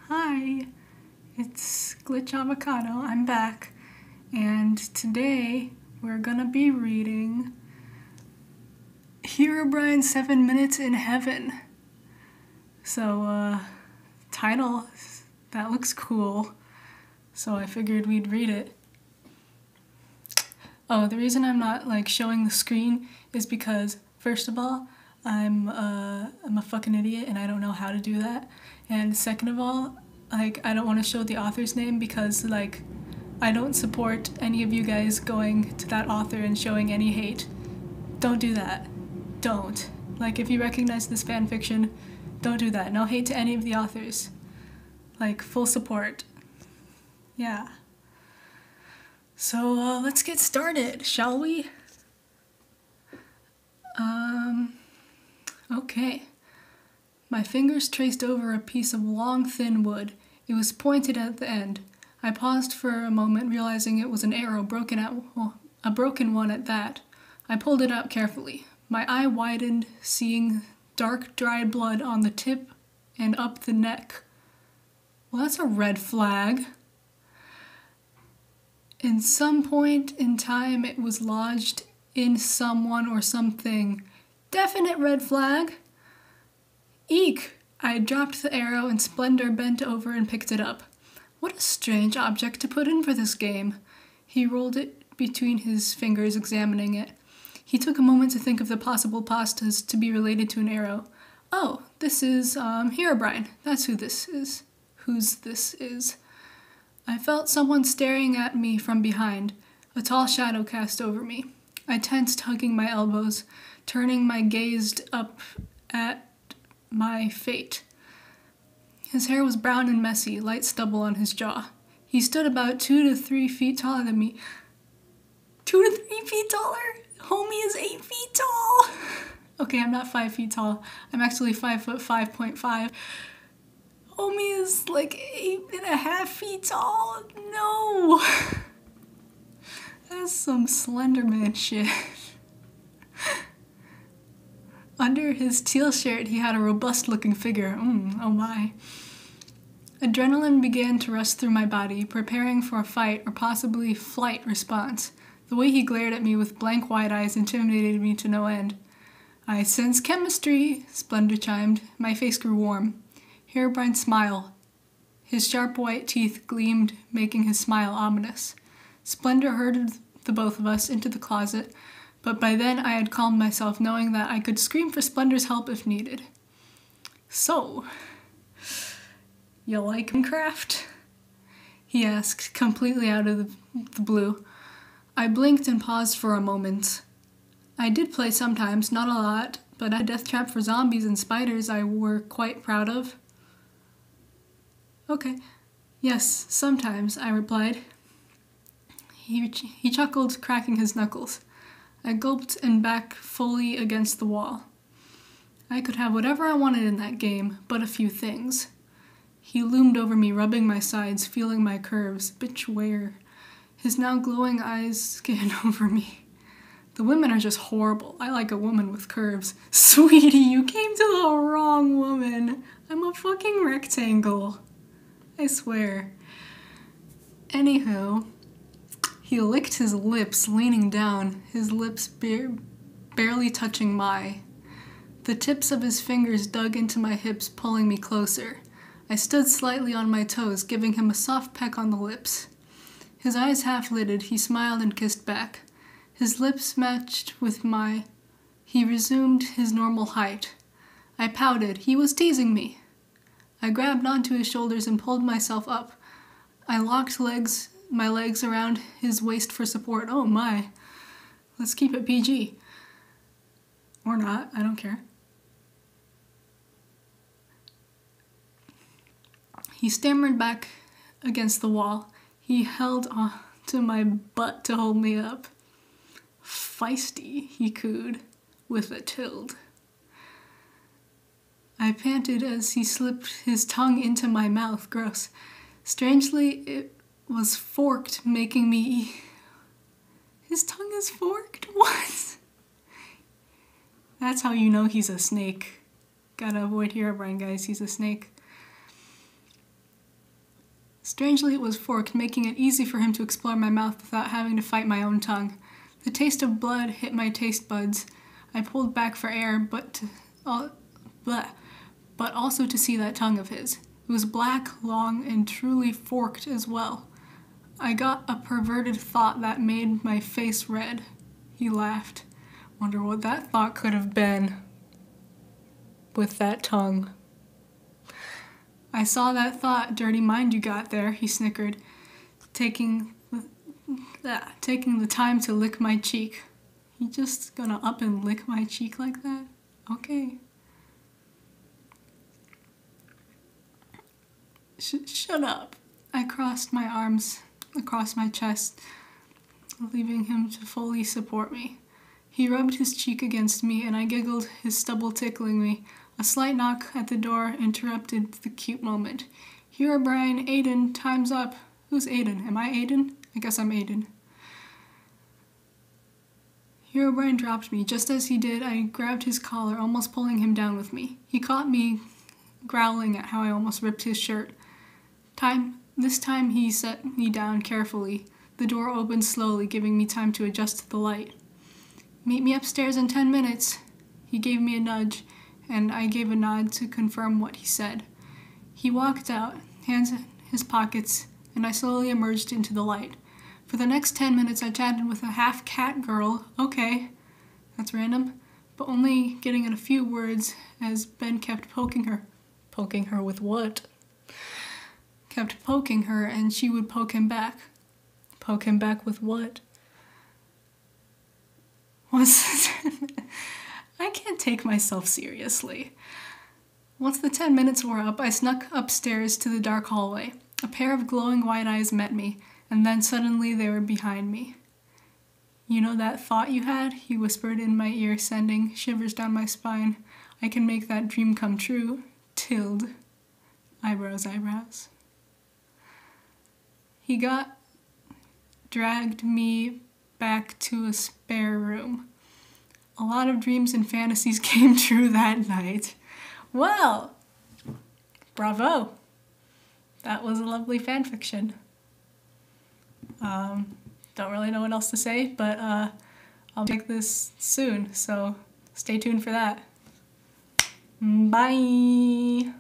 Hi, it's Glitch Avocado. I'm back, and today we're gonna be reading Herobrine 7 Minutes in Heaven. So, title, that looks cool, so I figured we'd read it. Oh, the reason I'm not showing the screen is because, first of all, I'm a fucking idiot and I don't know how to do that. And second of all, I don't want to show the author's name because I don't support any of you guys going to that author and showing any hate. Don't do that. Don't. If you recognize this fanfiction, don't do that. No hate to any of the authors. Full support. Yeah. So, let's get started, shall we? Okay. My fingers traced over a piece of long, thin wood. It was pointed at the end. I paused for a moment, realizing it was an arrow, a broken one at that. I pulled it out carefully. My eye widened, seeing dark, dried blood on the tip and up the neck. Well, that's a red flag. In some point in time, it was lodged in someone or something. Definite red flag. Eek! I dropped the arrow and Splendor bent over and picked it up. What a strange object to put in for this game. He rolled it between his fingers, examining it. He took a moment to think of the possible pastas to be related to an arrow. Oh, this is, Herobrine. That's who this is. Whose this is. I felt someone staring at me from behind. A tall shadow cast over me. I tensed, hugging my elbows, turning my gaze up at my fate. His hair was brown and messy, light stubble on his jaw. He stood about 2 to 3 feet taller than me. 2 to 3 feet taller? Homie is 8 feet tall! Okay, I'm not 5 feet tall. I'm actually 5'5.5". Homie is 8.5 feet tall. No! That's some Slenderman shit. Under his teal shirt, he had a robust-looking figure. Oh my. Adrenaline began to rush through my body, preparing for a fight or possibly flight response. The way he glared at me with blank wide eyes intimidated me to no end. I sense chemistry, Splendor chimed. My face grew warm. Herobrine smiled. His sharp white teeth gleamed, making his smile ominous. Splendor herded the both of us into the closet, but by then I had calmed myself, knowing that I could scream for Splendor's help if needed. So, you like Minecraft? He asked, completely out of the blue. I blinked and paused for a moment. I did play sometimes, not a lot, but a death trap for zombies and spiders I were quite proud of. Okay. Yes, sometimes, I replied. He chuckled, cracking his knuckles. I gulped and backed fully against the wall. I could have whatever I wanted in that game, but a few things. He loomed over me, rubbing my sides, feeling my curves. Bitch, where? His now glowing eyes scanned over me. The women are just horrible. I like a woman with curves. Sweetie, you came to the wrong woman. I'm a fucking rectangle. I swear. Anywho, he licked his lips, leaning down, his lips barely touching my. The tips of his fingers dug into my hips, pulling me closer. I stood slightly on my toes, giving him a soft peck on the lips. His eyes half-lidded, he smiled and kissed back. His lips matched with my. He resumed his normal height. I pouted. He was teasing me. I grabbed onto his shoulders and pulled myself up. I locked my legs around his waist for support. Oh my. Let's keep it PG. Or not, I don't care. He stammered back against the wall. He held on to my butt to hold me up. Feisty, he cooed, with a tilt. I panted as he slipped his tongue into my mouth. Gross. Strangely, it was forked, making me. His tongue is forked? What? That's how you know he's a snake. Gotta avoid Herobrine, guys. He's a snake. Strangely, it was forked, making it easy for him to explore my mouth without having to fight my own tongue. The taste of blood hit my taste buds. I pulled back for air, but also to see that tongue of his. It was black, long, and truly forked as well. I got a perverted thought that made my face red. He laughed. Wonder what that thought could have been. With that tongue. I saw that thought, dirty mind you got there, he snickered, taking the time to lick my cheek. He just gonna up and lick my cheek like that? Okay. Shut up. I crossed my arms across my chest, leaving him to fully support me. He rubbed his cheek against me, and I giggled, his stubble tickling me. A slight knock at the door interrupted the cute moment. Herobrine, Aiden, time's up. Who's Aiden? Am I Aiden? I guess I'm Aiden. Herobrine dropped me. Just as he did, I grabbed his collar, almost pulling him down with me. He caught me, growling at how I almost ripped his shirt. This time he set me down carefully. The door opened slowly, giving me time to adjust to the light. Meet me upstairs in 10 minutes. He gave me a nudge, and I gave a nod to confirm what he said. He walked out, hands in his pockets, and I slowly emerged into the light. For the next 10 minutes I chatted with a half-cat girl. Okay, that's random, but only getting in a few words as Ben kept poking her. Poking her with what? Kept poking her, and she would poke him back. Poke him back with what? I can't take myself seriously. Once the 10 minutes were up, I snuck upstairs to the dark hallway. A pair of glowing white eyes met me, and then suddenly they were behind me. You know that thought you had? He whispered in my ear, sending shivers down my spine. I can make that dream come true. Tilde. Eyebrows, eyebrows. He dragged me back to a spare room. A lot of dreams and fantasies came true that night. Well, bravo. That was a lovely fanfiction. Don't really know what else to say, but I'll make this soon, so stay tuned for that. Bye!